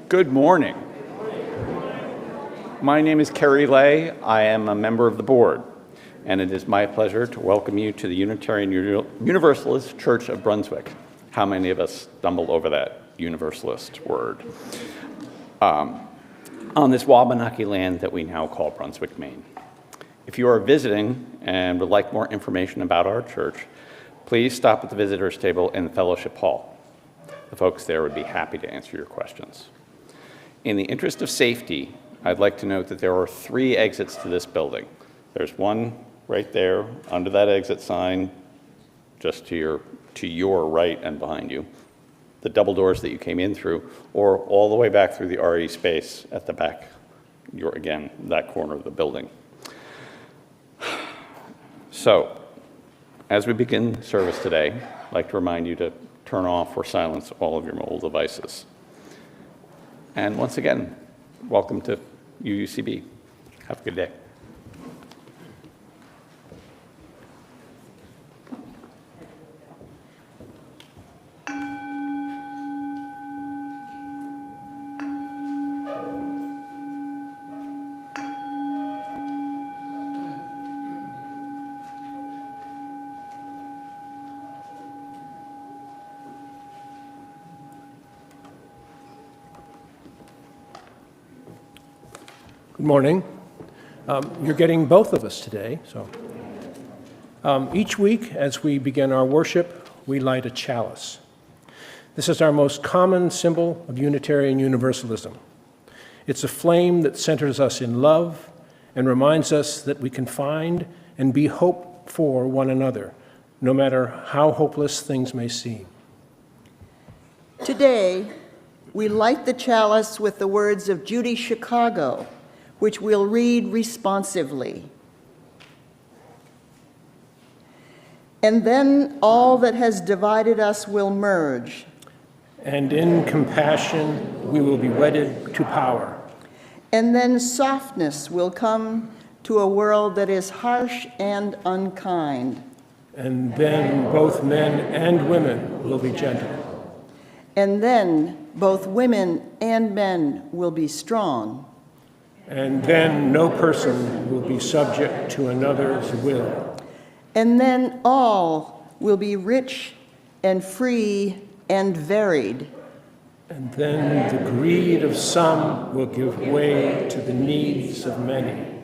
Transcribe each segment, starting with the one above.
Good morning. My name is Kerry Lay. I am a member of the board, and it is my pleasure to welcome you to the Unitarian Universalist Church of Brunswick. How many of us stumbled over that Universalist word? On this Wabanaki land that we now call Brunswick, Maine. If you are visiting and would like more information about our church, please stop at the visitors table in the fellowship hall. The folks there would be happy to answer your questions. In the interest of safety, I'd like to note that there are 3 exits to this building. There's one right there under that exit sign, just to your right and behind you, the double doors that you came in through, or all the way back through the RE space at the back, again, that corner of the building. So, as we begin service today, I'd like to remind you to turn off or silence all of your mobile devices. And once again, welcome to UUCB. Have a good day. Good morning. You're getting both of us today. Each week, as we begin our worship, we light a chalice. This is our most common symbol of Unitarian Universalism. It's a flame that centers us in love and reminds us that we can find and be hope for one another, no matter how hopeless things may seem. Today, we light the chalice with the words of Judy Chicago, which we'll read responsively. And then all that has divided us will merge. And in compassion, we will be wedded to power. And then softness will come to a world that is harsh and unkind. And then both men and women will be gentle. And then both women and men will be strong. And then no person will be subject to another's will. And then all will be rich and free and varied. And then the greed of some will give way to the needs of many.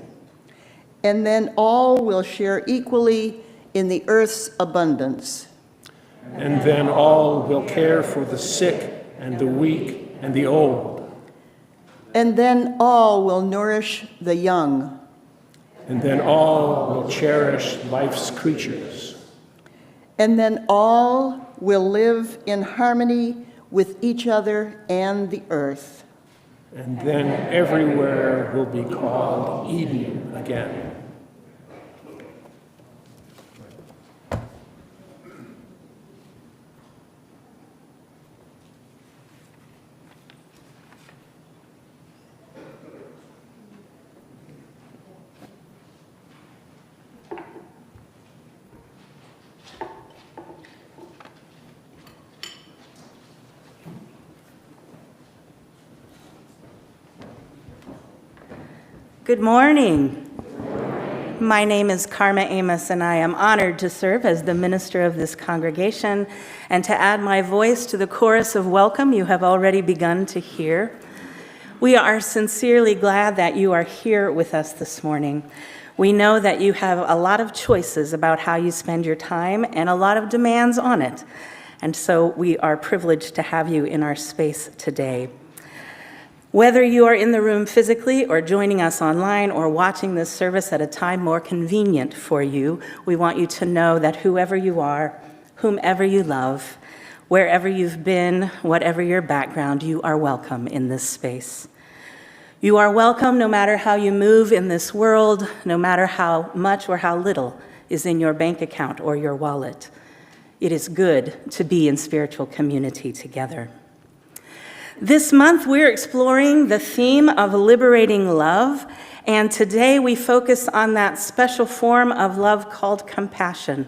And then all will share equally in the earth's abundance. And then all will care for the sick and the weak and the old. And then all will nourish the young. And then all will cherish life's creatures. And then all will live in harmony with each other and the earth. And then everywhere will be called Eden again. Good morning. My name is Karma Amos, and I am honored to serve as the minister of this congregation and to add my voice to the chorus of welcome you have already begun to hear. We are sincerely glad that you are here with us this morning. We know that you have a lot of choices about how you spend your time and a lot of demands on it, and so we are privileged to have you in our space today. Whether you are in the room physically or joining us online or watching this service at a time more convenient for you, we want you to know that whoever you are, whomever you love, wherever you've been, whatever your background, you are welcome in this space. You are welcome no matter how you move in this world, no matter how much or how little is in your bank account or your wallet. It is good to be in spiritual community together. This month, we're exploring the theme of liberating love, and today we focus on that special form of love called compassion.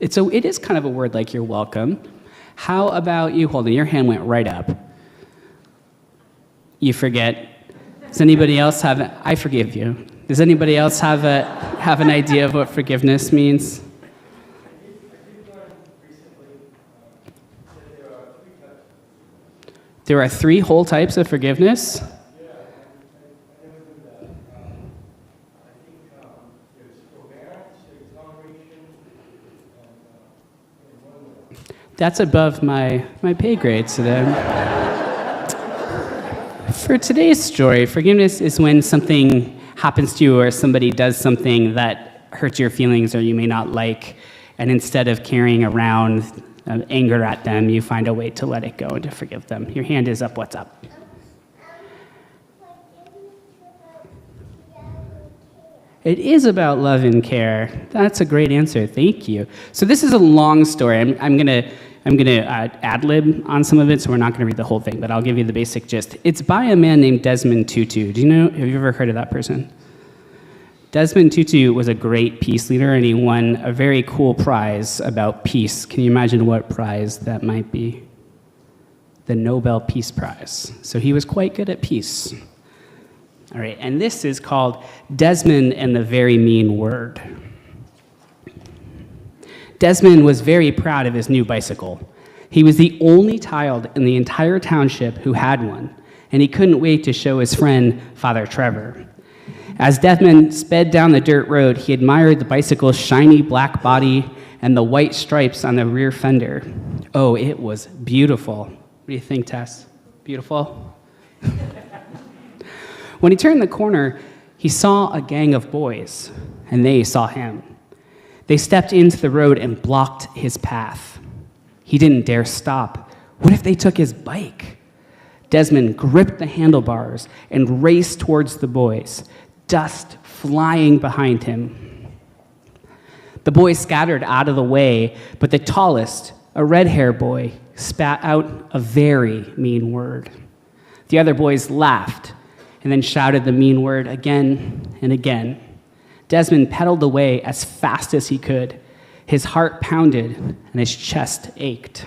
It is kind of a word like you're welcome. How about you hold it? Your hand went right up. You forget. Does anybody else have it? I forgive you. Does anybody else have an idea of what forgiveness means? There are 3 whole types of forgiveness. That's above my pay grade today. For today's story, forgiveness is when something happens to you or somebody does something that hurts your feelings or you may not like, and instead of carrying around anger at them, you find a way to let it go and to forgive them. Your hand is up. What's up? It is about love and care. That's a great answer. Thank you. So this is a long story. I'm gonna ad-lib on some of it, so we're not gonna read the whole thing, but I'll give you the basic gist. It's by a man named Desmond Tutu. Have you ever heard of that person? Desmond Tutu was a great peace leader, and he won a very cool prize about peace. Can you imagine what prize that might be? The Nobel Peace Prize. So he was quite good at peace. All right, and this is called Desmond and the Very Mean Word. Desmond was very proud of his new bicycle. He was the only child in the entire township who had one, and he couldn't wait to show his friend, Father Trevor. As Desmond sped down the dirt road, he admired the bicycle's shiny black body and the white stripes on the rear fender. Oh, it was beautiful. What do you think, Tess? Beautiful? When he turned the corner, he saw a gang of boys, and they saw him. They stepped into the road and blocked his path. He didn't dare stop. What if they took his bike? Desmond gripped the handlebars and raced towards the boys, dust flying behind him. The boys scattered out of the way, but the tallest, a red-haired boy, spat out a very mean word. The other boys laughed and then shouted the mean word again and again. Desmond pedaled away as fast as he could. His heart pounded and his chest ached.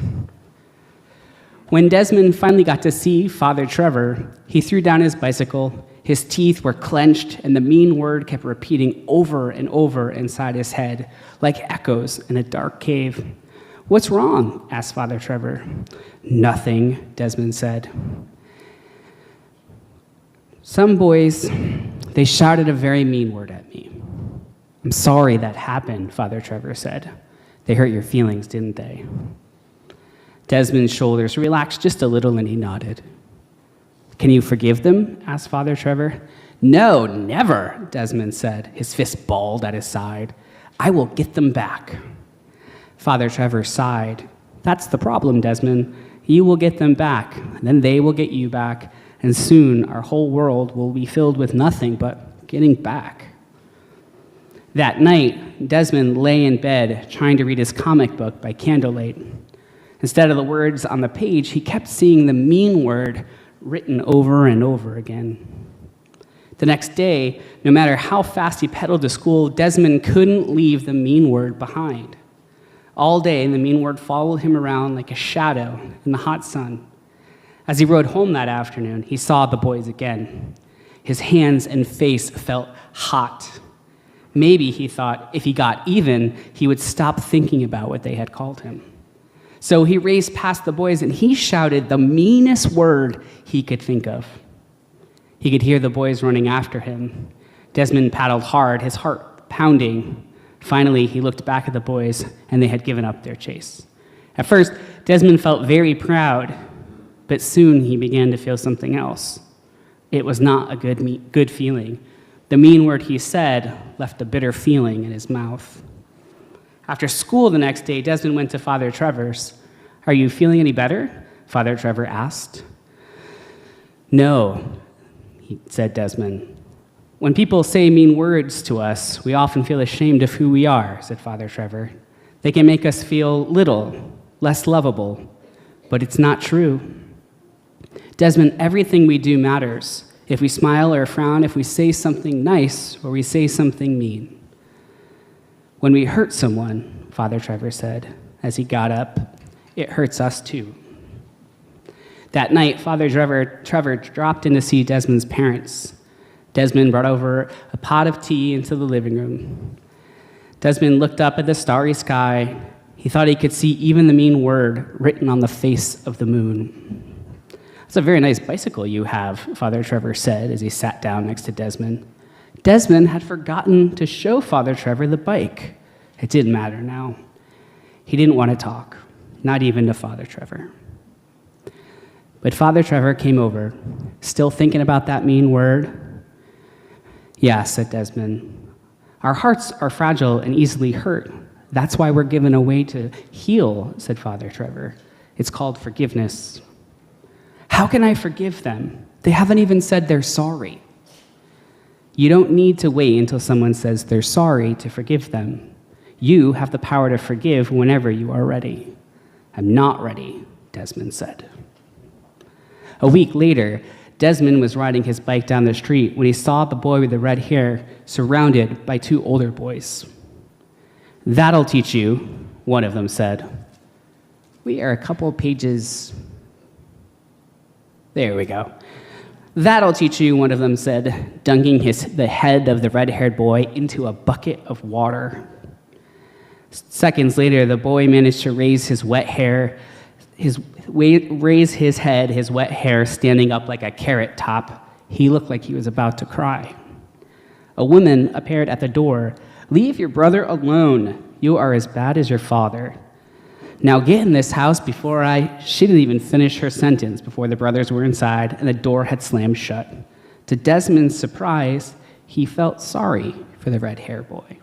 When Desmond finally got to see Father Trevor, he threw down his bicycle. His teeth were clenched, and the mean word kept repeating over and over inside his head, like echoes in a dark cave. "What's wrong?" asked Father Trevor. "Nothing," Desmond said. "Some boys, they shouted a very mean word at me." "I'm sorry that happened," Father Trevor said. "They hurt your feelings, didn't they?" Desmond's shoulders relaxed just a little, and he nodded. "Can you forgive them?" asked Father Trevor. "No, never," Desmond said, his fist balled at his side. "I will get them back." Father Trevor sighed. "That's the problem, Desmond. You will get them back, and then they will get you back, and soon our whole world will be filled with nothing but getting back." That night, Desmond lay in bed trying to read his comic book by candlelight. Instead of the words on the page, he kept seeing the mean word written over and over again. The next day, no matter how fast he pedaled to school, Desmond couldn't leave the mean word behind. All day, the mean word followed him around like a shadow in the hot sun. As he rode home that afternoon, he saw the boys again. His hands and face felt hot. Maybe, he thought, if he got even, he would stop thinking about what they had called him. So he raced past the boys and he shouted the meanest word he could think of. He could hear the boys running after him. Desmond paddled hard, his heart pounding. Finally, he looked back at the boys and they had given up their chase. At first, Desmond felt very proud, but soon he began to feel something else. It was not a good feeling. The mean word he said left a bitter feeling in his mouth. After school the next day, Desmond went to Father Trevor's. "Are you feeling any better?" Father Trevor asked. "No," said Desmond. "When people say mean words to us, we often feel ashamed of who we are," said Father Trevor. "They can make us feel little, less lovable, but it's not true. Desmond, everything we do matters. If we smile or frown, if we say something nice or we say something mean. When we hurt someone, Father Trevor said as he got up. It hurts us too. That night, Father Trevor dropped in to see Desmond's parents. Desmond brought over a pot of tea into the living room. Desmond looked up at the starry sky. He thought he could see even the mean word written on the face of the moon. "It's a very nice bicycle you have," Father Trevor said as he sat down next to Desmond. Desmond had forgotten to show Father Trevor the bike. It didn't matter now. He didn't want to talk, not even to Father Trevor. But Father Trevor came over, still thinking about that mean word. "Yeah," said Desmond. "Our hearts are fragile and easily hurt. That's why we're given a way to heal," said Father Trevor. "It's called forgiveness." "How can I forgive them? They haven't even said they're sorry." You don't need to wait until someone says they're sorry to forgive them. You have the power to forgive whenever you are ready. "I'm not ready," Desmond said. A week later, Desmond was riding his bike down the street when he saw the boy with the red hair surrounded by two older boys. "That'll teach you," one of them said. "We are a couple pages..." There we go. "That'll teach you," one of them said, dunking the head of the red-haired boy into a bucket of water. Seconds later, the boy managed to raise his wet hair, raise his head, his wet hair standing up like a carrot top. He looked like he was about to cry. A woman appeared at the door. "Leave your brother alone. You are as bad as your father. Now get in this house before She didn't even finish her sentence before the brothers were inside and the door had slammed shut. To Desmond's surprise, he felt sorry for the red-haired boy.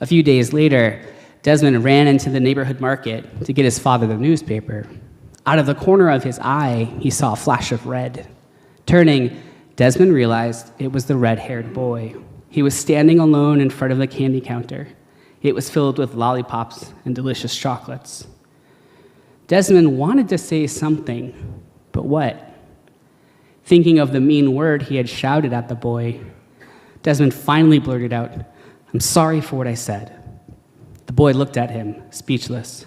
A few days later, Desmond ran into the neighborhood market to get his father the newspaper. Out of the corner of his eye, he saw a flash of red. Turning, Desmond realized it was the red-haired boy. He was standing alone in front of the candy counter. It was filled with lollipops and delicious chocolates. Desmond wanted to say something, but what? Thinking of the mean word he had shouted at the boy, Desmond finally blurted out, "I'm sorry for what I said." The boy looked at him, speechless.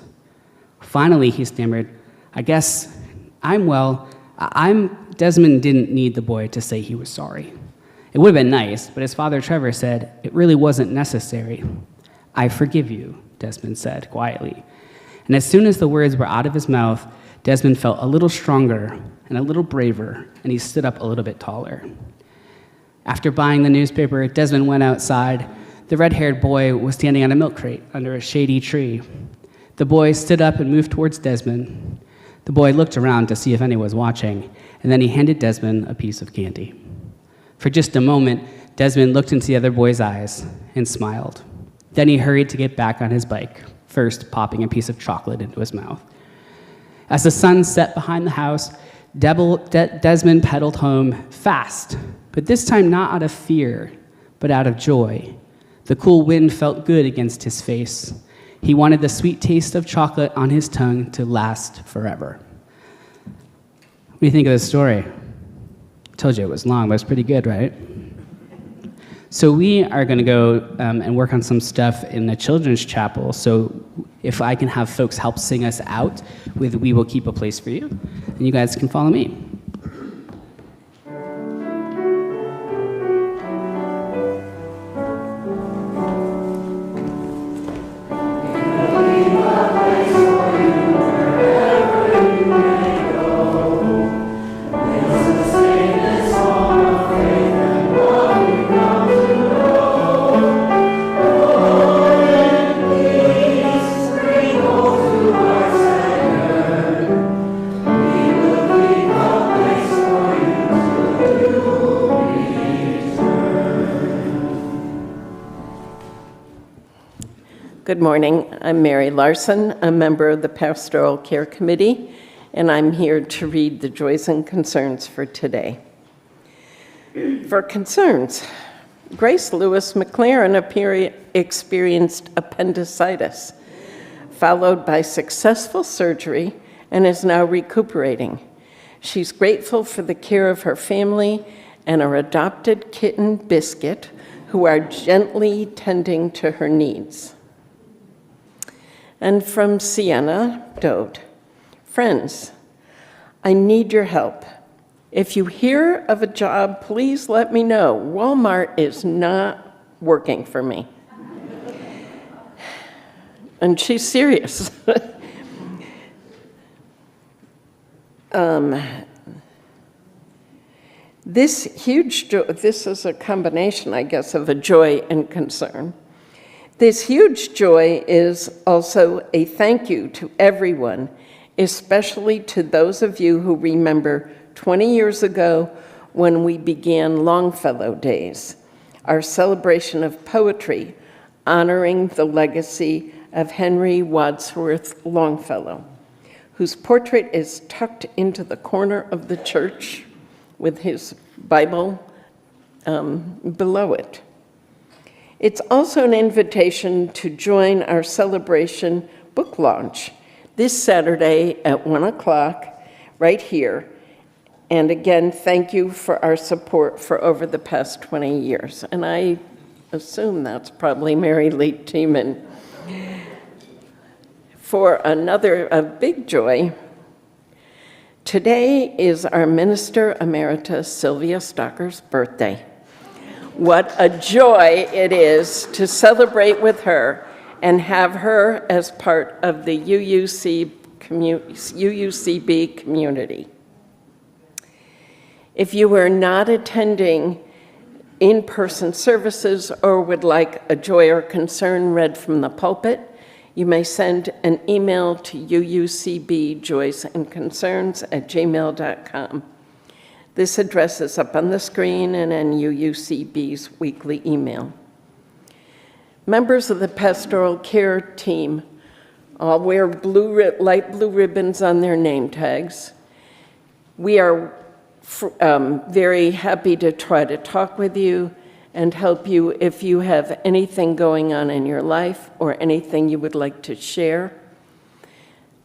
Finally, he stammered, Desmond didn't need the boy to say he was sorry. It would have been nice, but as Father Trevor said, it really wasn't necessary. "I forgive you," Desmond said quietly. And as soon as the words were out of his mouth, Desmond felt a little stronger and a little braver, and he stood up a little bit taller. After buying the newspaper, Desmond went outside. The red-haired boy was standing on a milk crate under a shady tree. The boy stood up and moved towards Desmond. The boy looked around to see if anyone was watching, and then he handed Desmond a piece of candy. For just a moment, Desmond looked into the other boy's eyes and smiled. Then he hurried to get back on his bike, first popping a piece of chocolate into his mouth. As the sun set behind the house, Desmond pedaled home fast, but this time not out of fear, but out of joy. The cool wind felt good against his face. He wanted the sweet taste of chocolate on his tongue to last forever. What do you think of this story? I told you it was long, but it's pretty good, right? So we are going to go and work on some stuff in the children's chapel. So if I can have folks help sing us out with "We Will Keep a Place for You," and you guys can follow me. Good morning. I'm Mary Larson, a member of the Pastoral Care Committee, and I'm here to read the joys and concerns for today. For concerns, Grace Lewis McLaren experienced appendicitis, followed by successful surgery, and is now recuperating. She's grateful for the care of her family and her adopted kitten, Biscuit, who are gently tending to her needs. And from Sienna Dode, friends, I need your help. If you hear of a job, please let me know. Walmart is not working for me. And she's serious. This is a combination, I guess, of a joy and concern. This huge joy is also a thank you to everyone, especially to those of you who remember 20 years ago when we began Longfellow Days, our celebration of poetry honoring the legacy of Henry Wadsworth Longfellow, whose portrait is tucked into the corner of the church with his Bible below it. It's also an invitation to join our celebration book launch this Saturday at 1 o'clock right here. And again, thank you for our support for over the past 20 years. And I assume that's probably Mary Lee Tiemann. For another big joy, today is our Minister Emerita Sylvia Stocker's birthday. What a joy it is to celebrate with her and have her as part of the UUCB community. If you are not attending in-person services or would like a joy or concern read from the pulpit, you may send an email to uucbjoysandconcerns@gmail.com. This address is up on the screen and in UUCB's weekly email. Members of the pastoral care team all wear light blue ribbons on their name tags. We are very happy to try to talk with you and help you if you have anything going on in your life or anything you would like to share.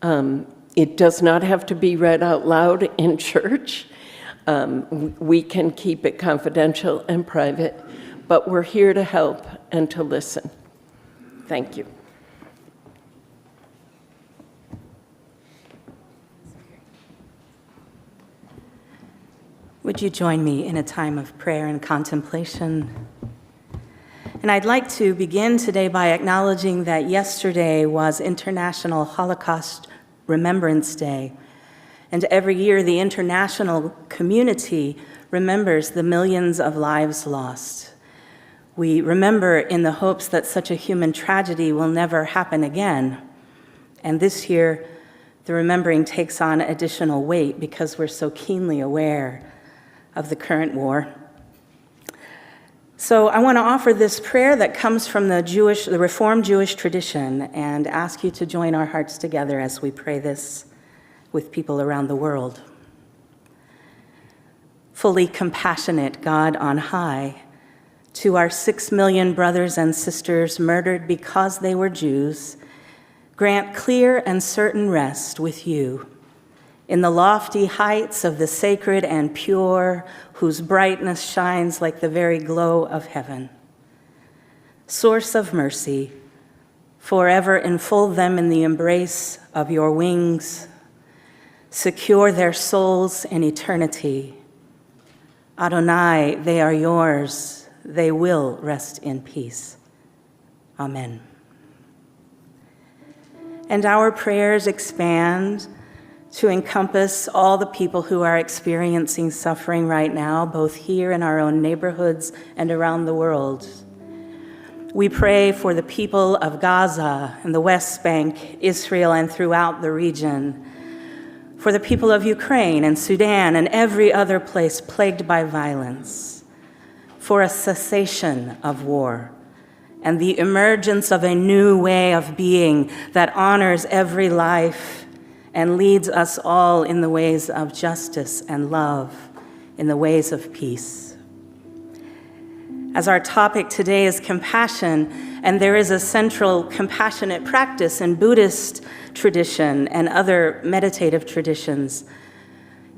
It does not have to be read out loud in church. We can keep it confidential and private, but we're here to help and to listen. Thank you. Would you join me in a time of prayer and contemplation? And I'd like to begin today by acknowledging that yesterday was International Holocaust Remembrance Day. And every year, the international community remembers the millions of lives lost. We remember in the hopes that such a human tragedy will never happen again. And this year, the remembering takes on additional weight because we're so keenly aware of the current war. So I want to offer this prayer that comes from the Reformed Jewish tradition and ask you to join our hearts together as we pray this with people around the world. Fully compassionate God on high, to our 6 million brothers and sisters murdered because they were Jews, grant clear and certain rest with you in the lofty heights of the sacred and pure, whose brightness shines like the very glow of heaven. Source of mercy, forever enfold them in the embrace of your wings. Secure their souls in eternity. Adonai, they are yours. They will rest in peace. Amen. And our prayers expand to encompass all the people who are experiencing suffering right now, both here in our own neighborhoods and around the world. We pray for the people of Gaza and the West Bank, Israel, and throughout the region, for the people of Ukraine and Sudan and every other place plagued by violence, for a cessation of war and the emergence of a new way of being that honors every life and leads us all in the ways of justice and love, in the ways of peace. As our topic today is compassion, and there is a central compassionate practice in Buddhist tradition and other meditative traditions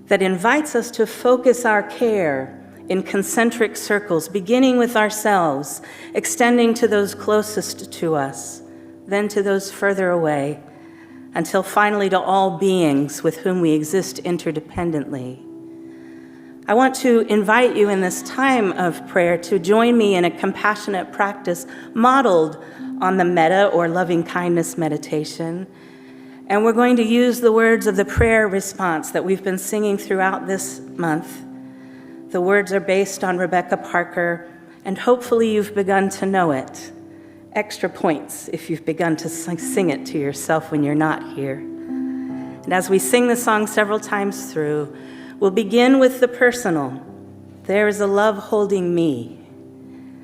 that invites us to focus our care in concentric circles, beginning with ourselves, extending to those closest to us, then to those further away, until finally to all beings with whom we exist interdependently. I want to invite you in this time of prayer to join me in a compassionate practice modeled on the metta or loving kindness meditation. And we're going to use the words of the prayer response that we've been singing throughout this month. The words are based on Rebecca Parker, and hopefully you've begun to know it. Extra points if you've begun to sing it to yourself when you're not here. And as we sing the song several times through, we'll begin with the personal. There is a love holding me.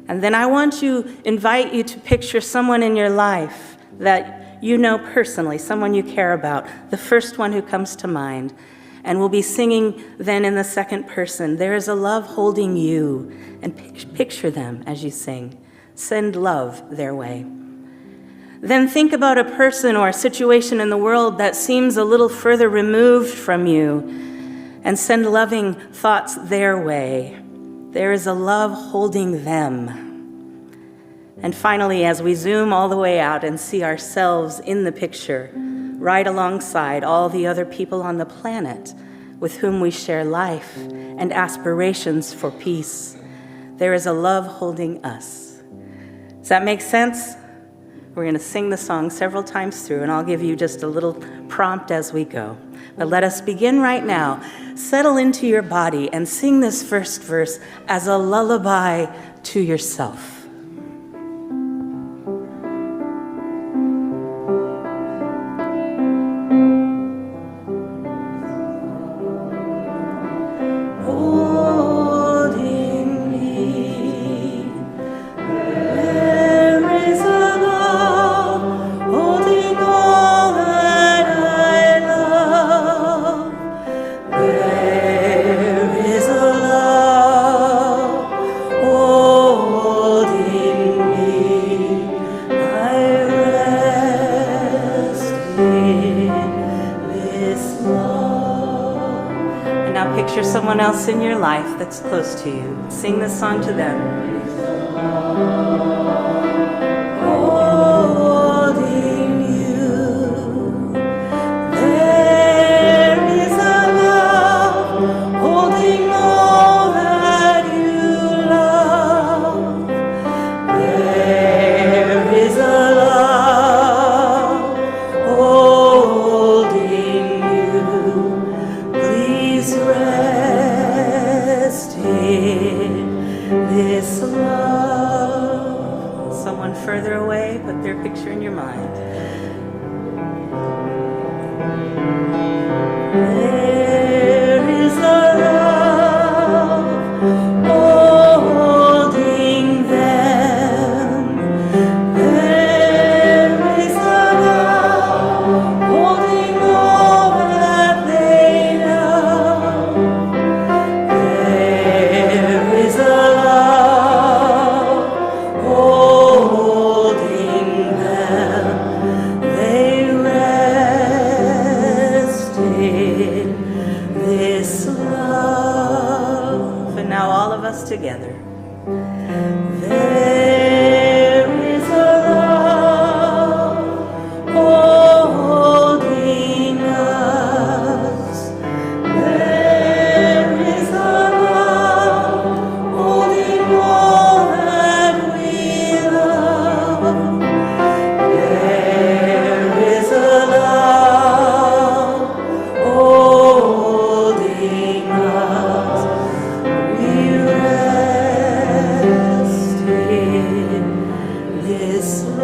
And then I want to invite you to picture someone in your life that you know personally, someone you care about, the first one who comes to mind. And we'll be singing then in the second person, there is a love holding you. And picture them as you sing. Send love their way. Then think about a person or a situation in the world that seems a little further removed from you, and send loving thoughts their way. There is a love holding them. And finally, as we zoom all the way out and see ourselves in the picture, right alongside all the other people on the planet with whom we share life and aspirations for peace, there is a love holding us. Does that make sense? We're going to sing the song several times through, and I'll give you just a little prompt as we go. But let us begin right now. Settle into your body and sing this first verse as a lullaby to yourself. Picture someone else in your life that's close to you. Sing this song to them. Holding you, there is a love holding all that you love. There is a love holding you. Please rest in this love. Someone further away, put their picture in your mind. There is a love holding them. There is a love holding all that they love. There is a love holding them. They rest in this love. And now all of us together. There is a love holding us. There is a love holding all that we love. There is a love holding us. We rest in this love.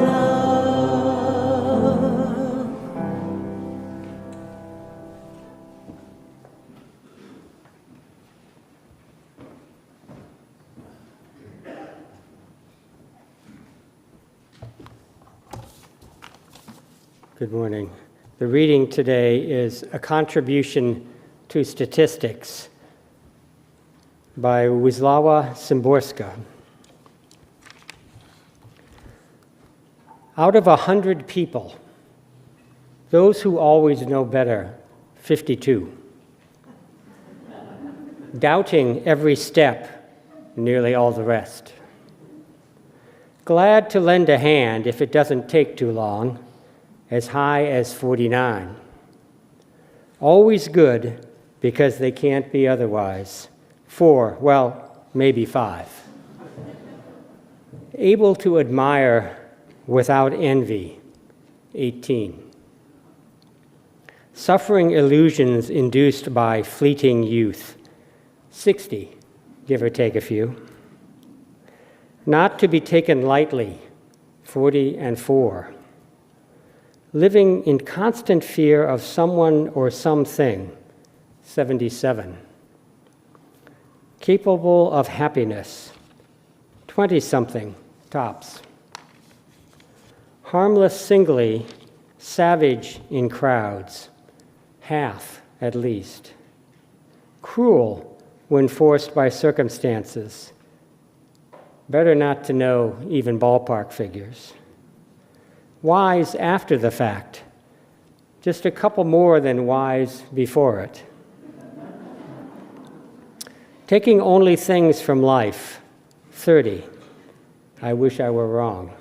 Good morning. The reading today is A Contribution to Statistics by Wisława Szymborska. Out of 100 people, those who always know better, 52. Doubting every step, nearly all the rest. Glad to lend a hand if it doesn't take too long, as high as 49. Always good because they can't be otherwise. 4, well, maybe 5. Able to admire without envy, 18. Suffering illusions induced by fleeting youth, 60, give or take a few. Not to be taken lightly, 40 and 4. Living in constant fear of someone or something, 77. Capable of happiness, 20-something, tops. Harmless singly, savage in crowds, half at least. Cruel when forced by circumstances. Better not to know even ballpark figures. Wise after the fact, just a couple more than wise before it. Taking only things from life, 30. I wish I were wrong.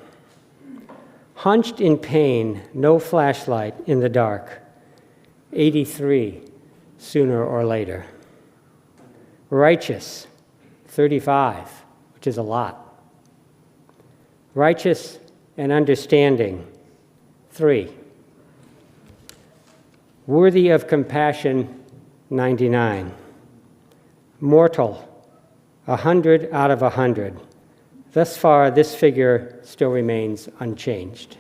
Hunched in pain, no flashlight in the dark, 83, sooner or later. Righteous, 35, which is a lot. Righteous and understanding, 3. Worthy of compassion, 99. Mortal, 100 out of 100. Thus far, this figure still remains unchanged.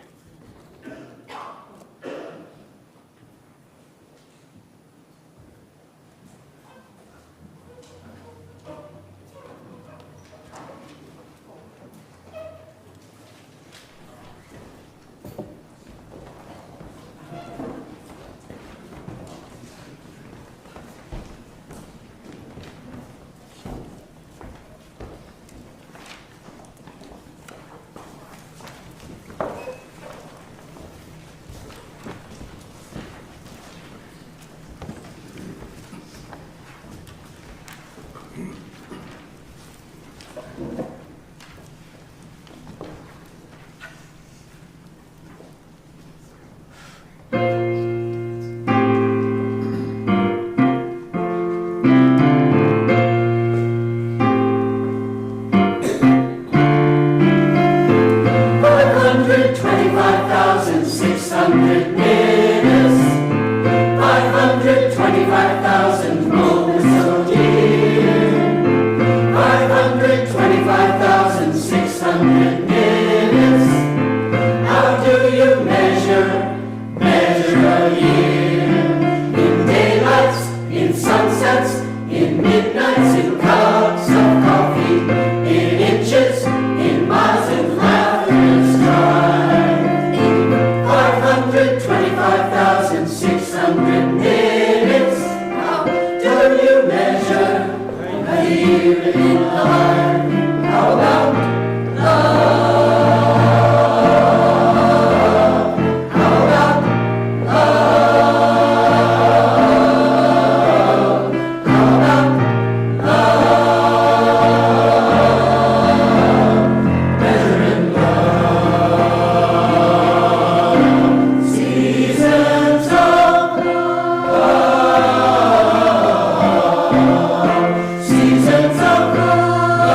Seasons of love.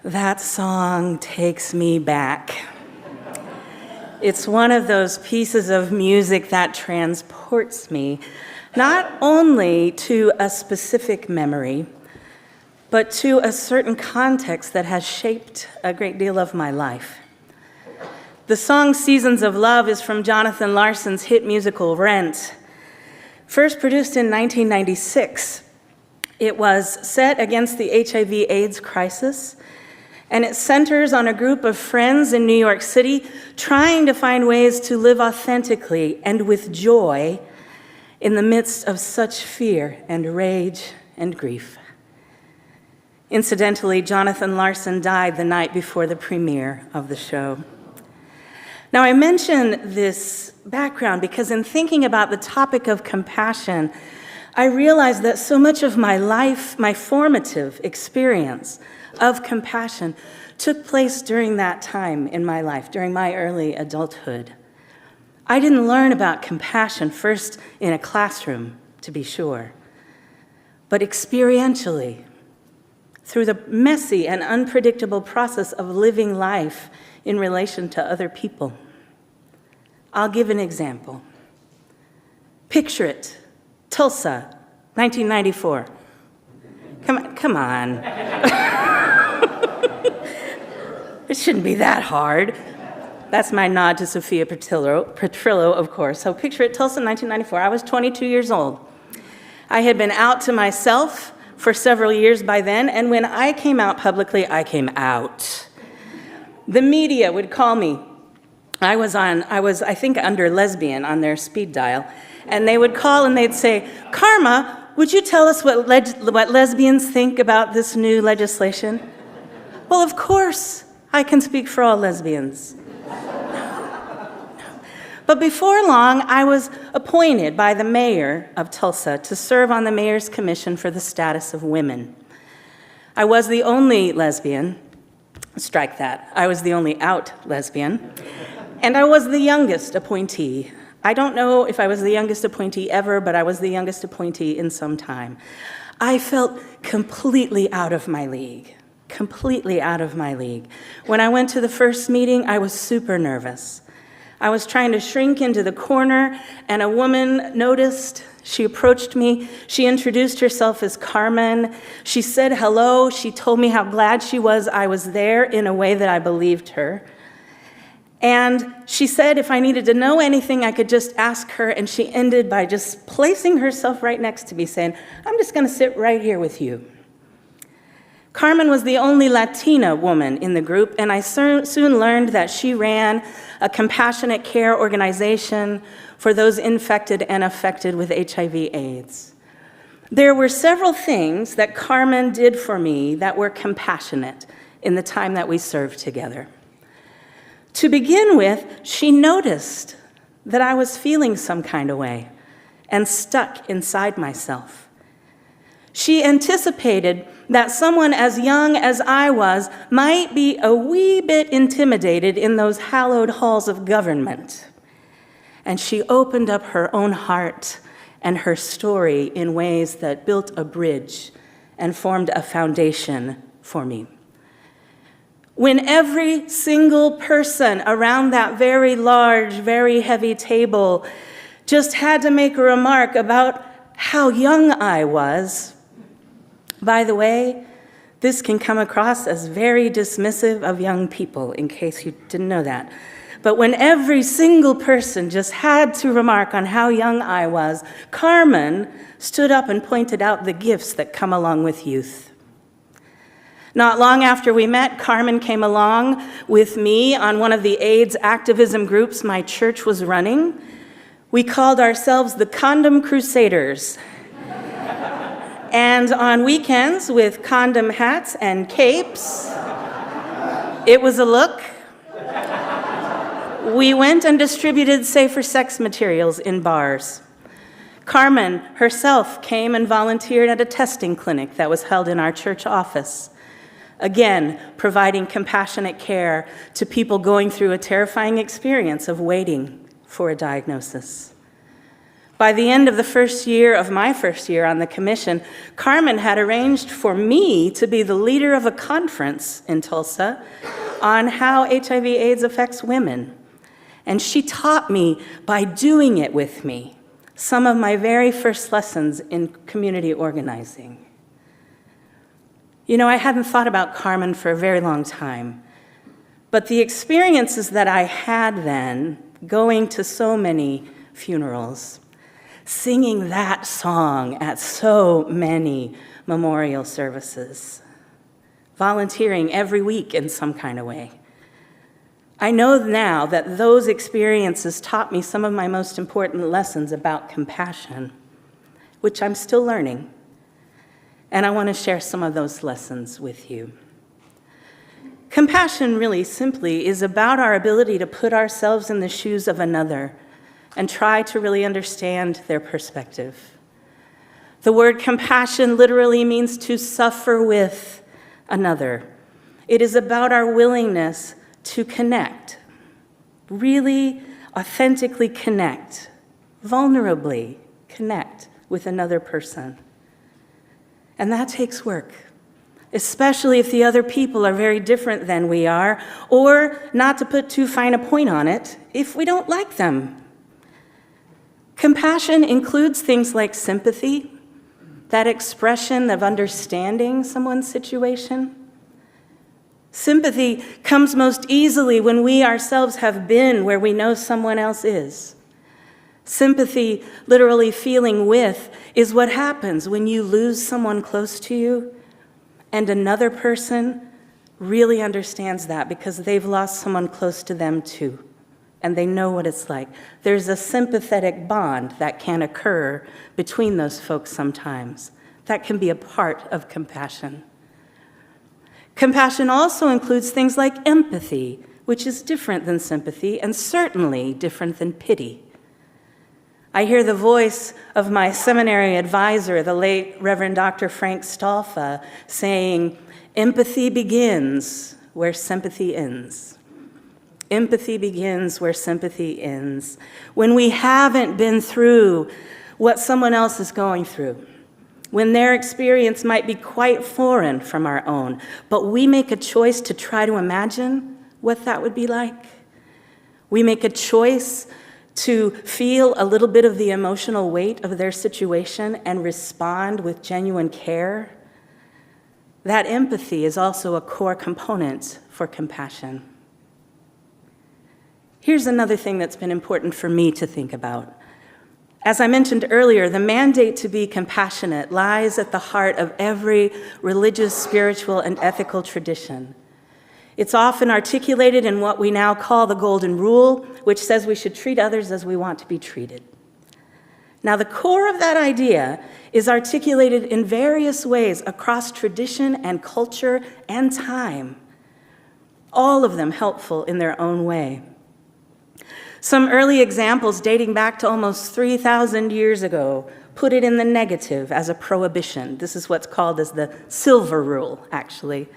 That song takes me back. It's one of those pieces of music that transports me not only to a specific memory, but to a certain context that has shaped a great deal of my life. The song Seasons of Love is from Jonathan Larson's hit musical Rent. First produced in 1996, it was set against the HIV/AIDS crisis, and it centers on a group of friends in New York City trying to find ways to live authentically and with joy in the midst of such fear and rage and grief. Incidentally, Jonathan Larson died the night before the premiere of the show. Now, I mention this background because in thinking about the topic of compassion, I realized that so much of my life, my formative experience of compassion, took place during that time in my life, during my early adulthood. I didn't learn about compassion first in a classroom, to be sure, but experientially, through the messy and unpredictable process of living life in relation to other people. I'll give an example. Picture it, Tulsa, 1994. Come on. It shouldn't be that hard. That's my nod to Sophia Petrillo, of course. So picture it, Tulsa, 1994. I was 22 years old. I had been out to myself for several years by then, and when I came out publicly, I came out. The media would call me. I was, I think, under lesbian on their speed dial, and they would call and they'd say, "Karma, would you tell us what lesbians think about this new legislation?" Well, of course, I can speak for all lesbians. But before long, I was appointed by the mayor of Tulsa to serve on the mayor's commission for the status of women. I was the only lesbian, strike that, I was the only out lesbian, and I was the youngest appointee. I don't know if I was the youngest appointee ever, but I was the youngest appointee in some time. I felt completely out of my league, completely out of my league. When I went to the first meeting, I was super nervous. I was trying to shrink into the corner, and a woman noticed. She approached me. She introduced herself as Carmen. She said hello. She told me how glad she was I was there in a way that I believed her. And she said if I needed to know anything, I could just ask her, and she ended by just placing herself right next to me, saying, "I'm just going to sit right here with you." Carmen was the only Latina woman in the group, and I soon learned that she ran a compassionate care organization for those infected and affected with HIV/AIDS. There were several things that Carmen did for me that were compassionate in the time that we served together. To begin with, she noticed that I was feeling some kind of way and stuck inside myself. She anticipated that someone as young as I was might be a wee bit intimidated in those hallowed halls of government. And she opened up her own heart and her story in ways that built a bridge and formed a foundation for me. When every single person around that very large, very heavy table just had to make a remark about how young I was. By the way, this can come across as very dismissive of young people, in case you didn't know that. But when every single person just had to remark on how young I was, Carmen stood up and pointed out the gifts that come along with youth. Not long after we met, Carmen came along with me on one of the AIDS activism groups my church was running. We called ourselves the Condom Crusaders. And on weekends, with condom hats and capes, it was a look. We went and distributed safer sex materials in bars. Carmen herself came and volunteered at a testing clinic that was held in our church office. Again, providing compassionate care to people going through a terrifying experience of waiting for a diagnosis. By the end of my first year on the commission, Carmen had arranged for me to be the leader of a conference in Tulsa on how HIV/AIDS affects women. And she taught me by doing it with me some of my very first lessons in community organizing. You know, I hadn't thought about Carmen for a very long time, but the experiences that I had then, going to so many funerals, singing that song at so many memorial services, volunteering every week in some kind of way. I know now that those experiences taught me some of my most important lessons about compassion, which I'm still learning, and I want to share some of those lessons with you. Compassion really simply is about our ability to put ourselves in the shoes of another and try to really understand their perspective. The word compassion literally means to suffer with another. It is about our willingness to connect, really authentically connect, vulnerably connect with another person. And that takes work, especially if the other people are very different than we are, or, not to put too fine a point on it, if we don't like them. Compassion includes things like sympathy, that expression of understanding someone's situation. Sympathy comes most easily when we ourselves have been where we know someone else is. Sympathy, literally feeling with, is what happens when you lose someone close to you and another person really understands that because they've lost someone close to them too, and they know what it's like. There's a sympathetic bond that can occur between those folks sometimes. That can be a part of compassion. Compassion also includes things like empathy, which is different than sympathy and certainly different than pity. I hear the voice of my seminary advisor, the late Reverend Dr. Frank Stolfa, saying, "Empathy begins where sympathy ends." Empathy begins where sympathy ends. When we haven't been through what someone else is going through, when their experience might be quite foreign from our own, but we make a choice to try to imagine what that would be like. We make a choice to feel a little bit of the emotional weight of their situation and respond with genuine care. That empathy is also a core component for compassion. Here's another thing that's been important for me to think about. As I mentioned earlier, the mandate to be compassionate lies at the heart of every religious, spiritual, and ethical tradition. It's often articulated in what we now call the Golden Rule, which says we should treat others as we want to be treated. Now, the core of that idea is articulated in various ways across tradition and culture and time, all of them helpful in their own way. Some early examples dating back to almost 3,000 years ago put it in the negative as a prohibition. This is what's called as the Silver Rule, actually.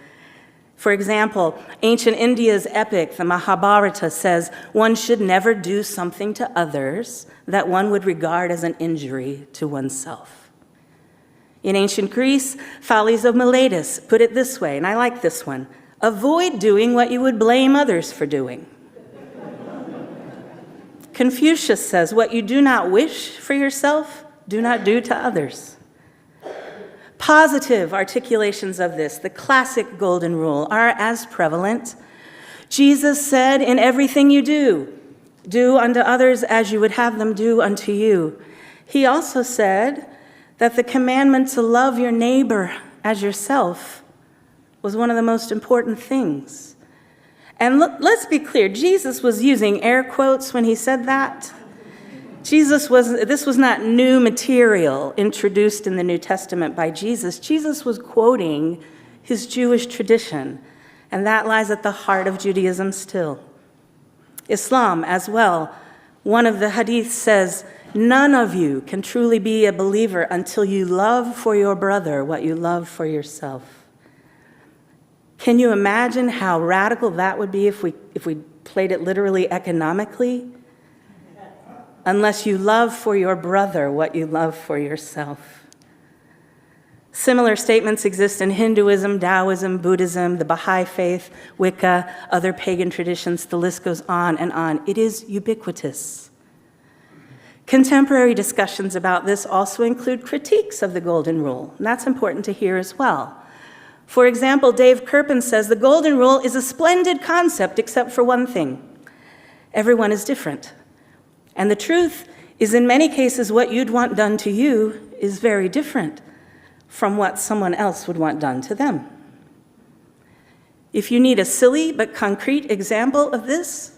For example, ancient India's epic, the Mahabharata, says one should never do something to others that one would regard as an injury to oneself. In ancient Greece, Thales of Miletus put it this way, and I like this one: avoid doing what you would blame others for doing. Confucius says, what you do not wish for yourself, do not do to others. Positive articulations of this, the classic Golden Rule, are as prevalent. Jesus said, in everything you do unto others as you would have them do unto you. He also said that the commandment to love your neighbor as yourself was one of the most important things. And let's be clear, Jesus was using air quotes when he said that. This was not new material introduced in the New Testament by Jesus. Jesus was quoting his Jewish tradition, and that lies at the heart of Judaism still. Islam as well. One of the hadiths says, none of you can truly be a believer until you love for your brother what you love for yourself. Can you imagine how radical that would be if we played it literally economically? unless you love for your brother what you love for yourself. Similar statements exist in Hinduism, Taoism, Buddhism, the Baha'i faith, Wicca, other pagan traditions. The list goes on and on. It is ubiquitous. Contemporary discussions about this also include critiques of the Golden Rule, and that's important to hear as well. For example, Dave Kirpin says the Golden Rule is a splendid concept except for one thing. Everyone is different. And the truth is, in many cases, what you'd want done to you is very different from what someone else would want done to them. If you need a silly but concrete example of this,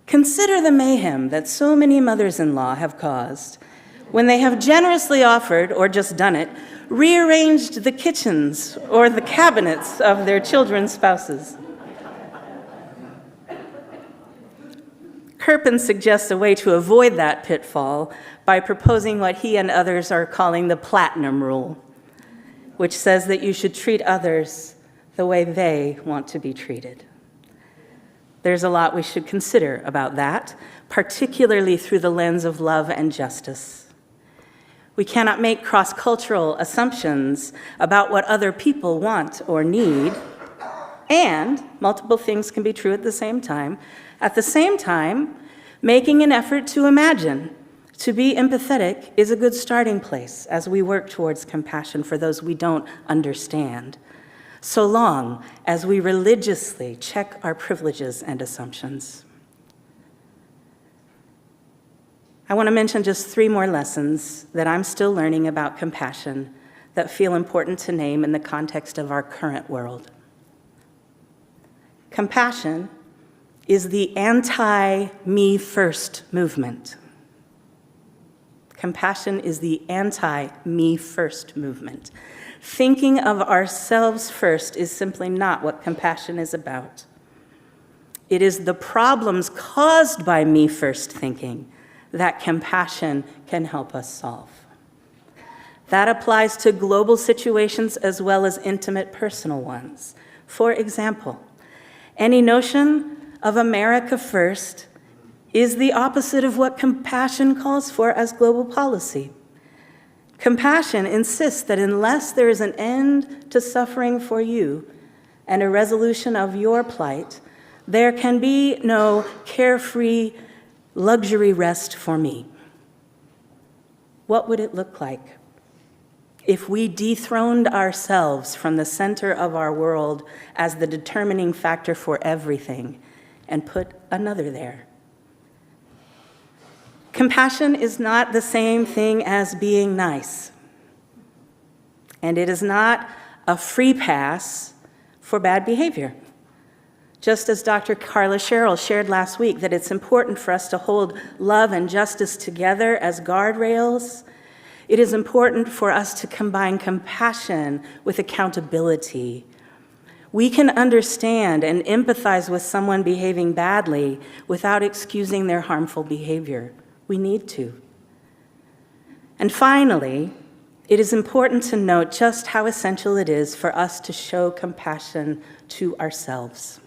consider the mayhem that so many mothers-in-law have caused when they have generously offered, or just done it, rearranged the kitchens or the cabinets of their children's spouses. Kirpin suggests a way to avoid that pitfall by proposing what he and others are calling the Platinum Rule, which says that you should treat others the way they want to be treated. There's a lot we should consider about that, particularly through the lens of love and justice. We cannot make cross-cultural assumptions about what other people want or need, and multiple things can be true at the same time. At the same time, making an effort to imagine, to be empathetic, is a good starting place as we work towards compassion for those we don't understand, so long as we religiously check our privileges and assumptions. I want to mention just 3 more lessons that I'm still learning about compassion that feel important to name in the context of our current world. Compassion is the anti-me first movement. Compassion is the anti-me first movement. Thinking of ourselves first is simply not what compassion is about. It is the problems caused by me first thinking that compassion can help us solve. That applies to global situations as well as intimate personal ones. For example, any notion of America first is the opposite of what compassion calls for as global policy. Compassion insists that unless there is an end to suffering for you and a resolution of your plight, there can be no carefree luxury rest for me. What would it look like if we dethroned ourselves from the center of our world as the determining factor for everything and put another there? Compassion is not the same thing as being nice, and it is not a free pass for bad behavior. Just as Dr. Carla Sherrill shared last week that it's important for us to hold love and justice together as guardrails, it is important for us to combine compassion with accountability. We can understand and empathize with someone behaving badly without excusing their harmful behavior. We need to. And finally, it is important to note just how essential it is for us to show compassion to ourselves.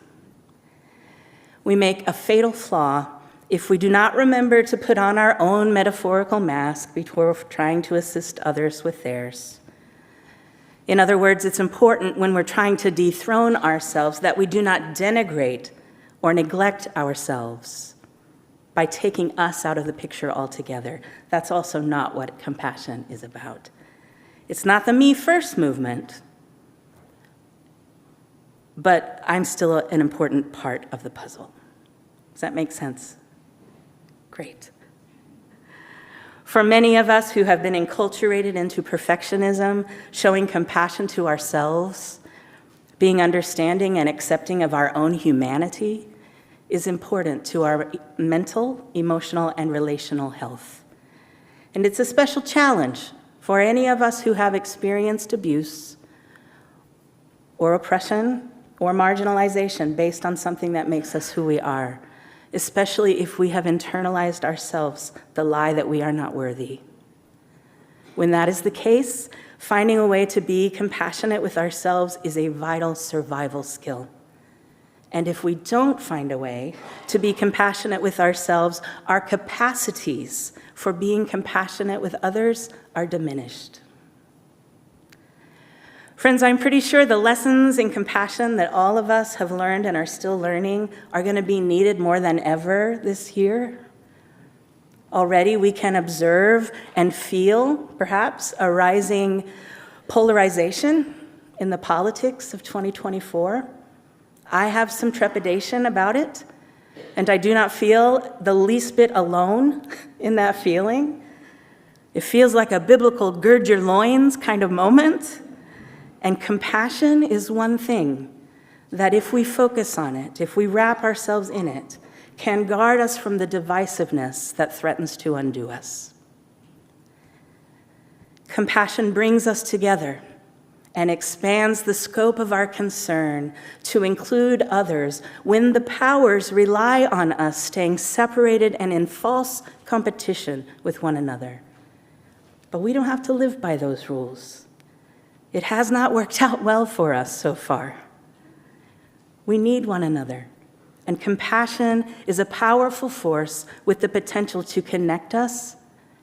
We make a fatal flaw if we do not remember to put on our own metaphorical mask before trying to assist others with theirs. In other words, it's important when we're trying to dethrone ourselves that we do not denigrate or neglect ourselves by taking us out of the picture altogether. That's also not what compassion is about. It's not the me first movement, but I'm still an important part of the puzzle. Does that make sense? Great. For many of us who have been enculturated into perfectionism, showing compassion to ourselves, being understanding and accepting of our own humanity is important to our mental, emotional, and relational health. And it's a special challenge for any of us who have experienced abuse or oppression or marginalization based on something that makes us who we are, especially if we have internalized ourselves the lie that we are not worthy. When that is the case, finding a way to be compassionate with ourselves is a vital survival skill. And if we don't find a way to be compassionate with ourselves, our capacities for being compassionate with others are diminished. Friends, I'm pretty sure the lessons in compassion that all of us have learned and are still learning are going to be needed more than ever this year. Already we can observe and feel, perhaps, a rising polarization in the politics of 2024. I have some trepidation about it, and I do not feel the least bit alone in that feeling. It feels like a biblical gird your loins kind of moment. And compassion is one thing that if we focus on it, if we wrap ourselves in it, can guard us from the divisiveness that threatens to undo us. Compassion brings us together and expands the scope of our concern to include others when the powers rely on us staying separated and in false competition with one another. But we don't have to live by those rules. It has not worked out well for us so far. We need one another, and compassion is a powerful force with the potential to connect us,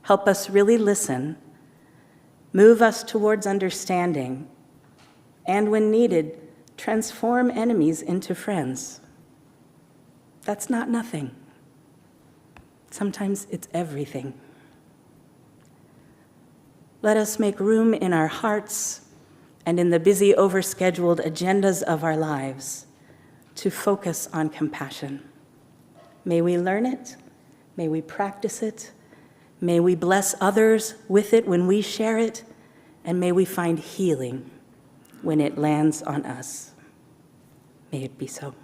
help us really listen, move us towards understanding, and when needed, transform enemies into friends. That's not nothing. Sometimes it's everything. Let us make room in our hearts and in the busy, overscheduled agendas of our lives to focus on compassion. May we learn it, may we practice it, may we bless others with it when we share it, and may we find healing when it lands on us. May it be so.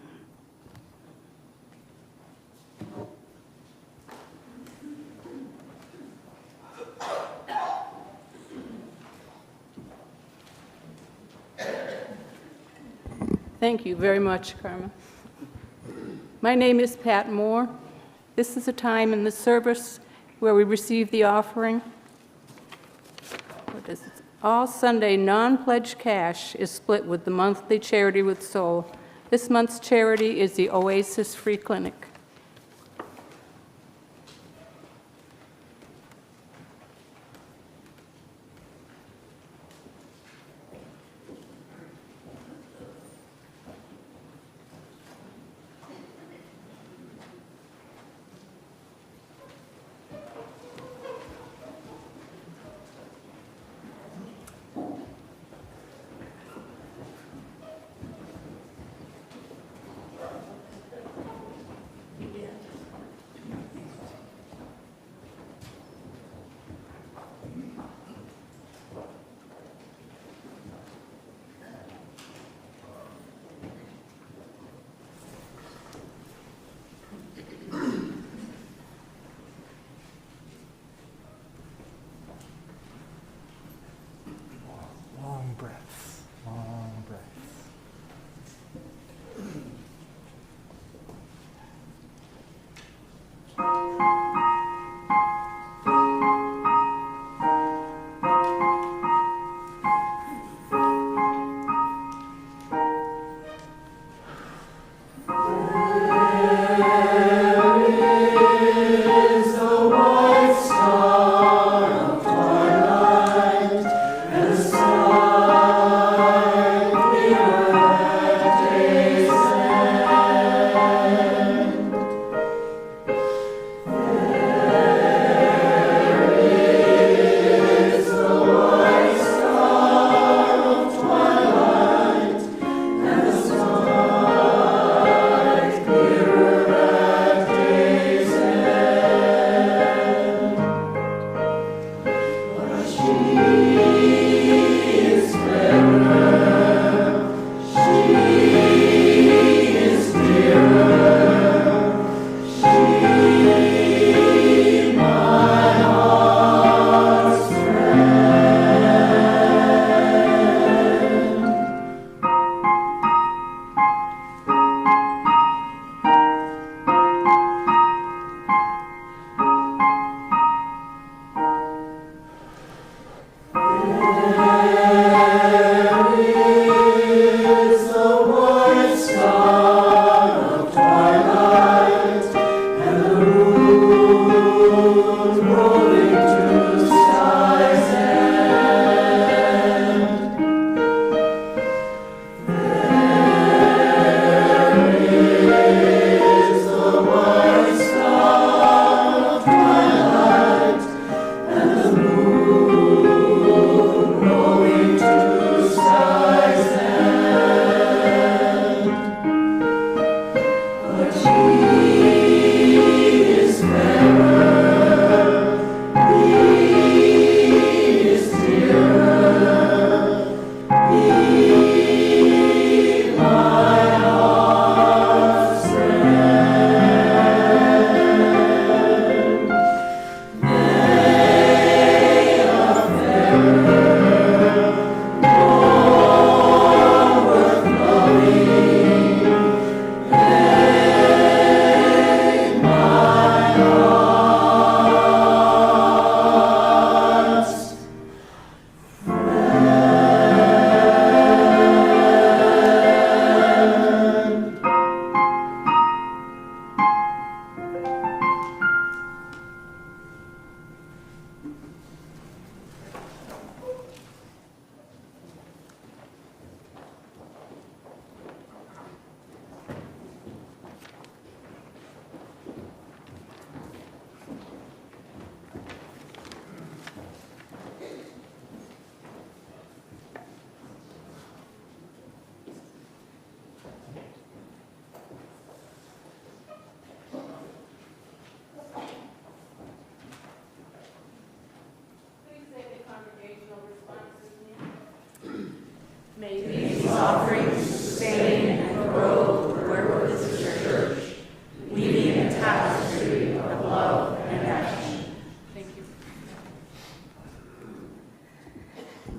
Thank you very much, Karma. My name is Pat Moore. This is a time in the service where we receive the offering. What is it? All Sunday non-pledged cash is split with the monthly Charity with Soul. This month's charity is the Oasis Free Clinic.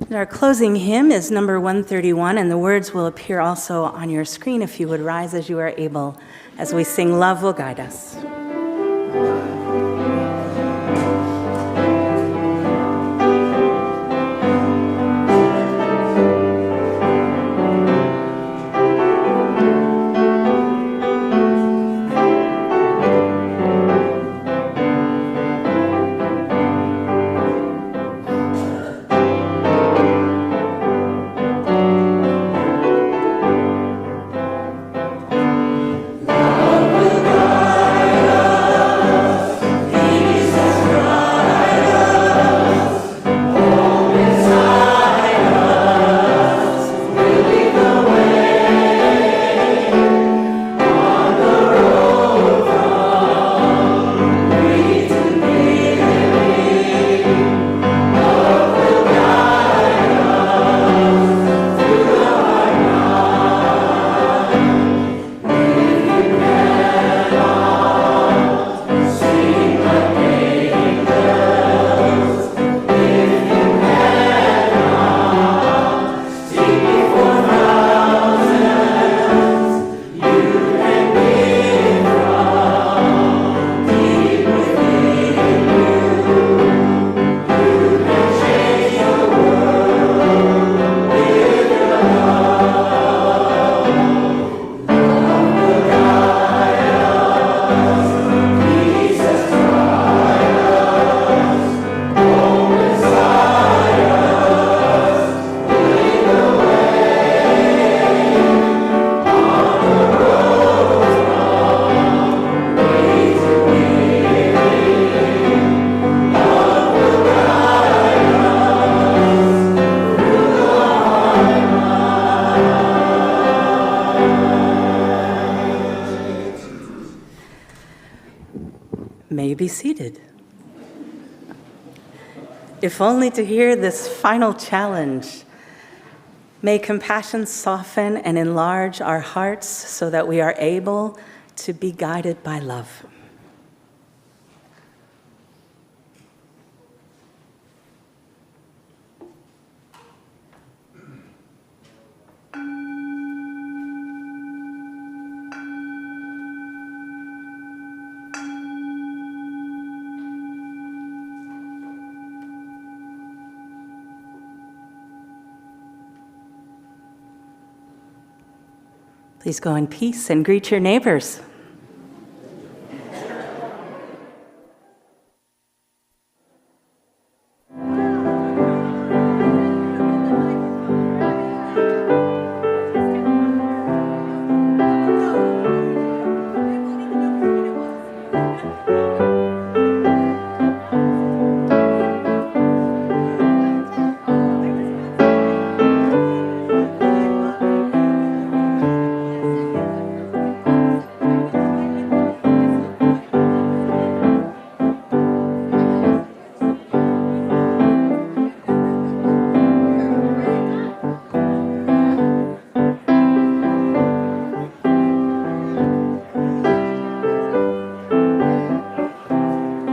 And our closing hymn is number 131, and the words will appear also on your screen if you would rise as you are able as we sing Love Will Guide Us. May you be seated. If only to hear this final challenge. May compassion soften and enlarge our hearts so that we are able to be guided by love. Please go in peace and greet your neighbors.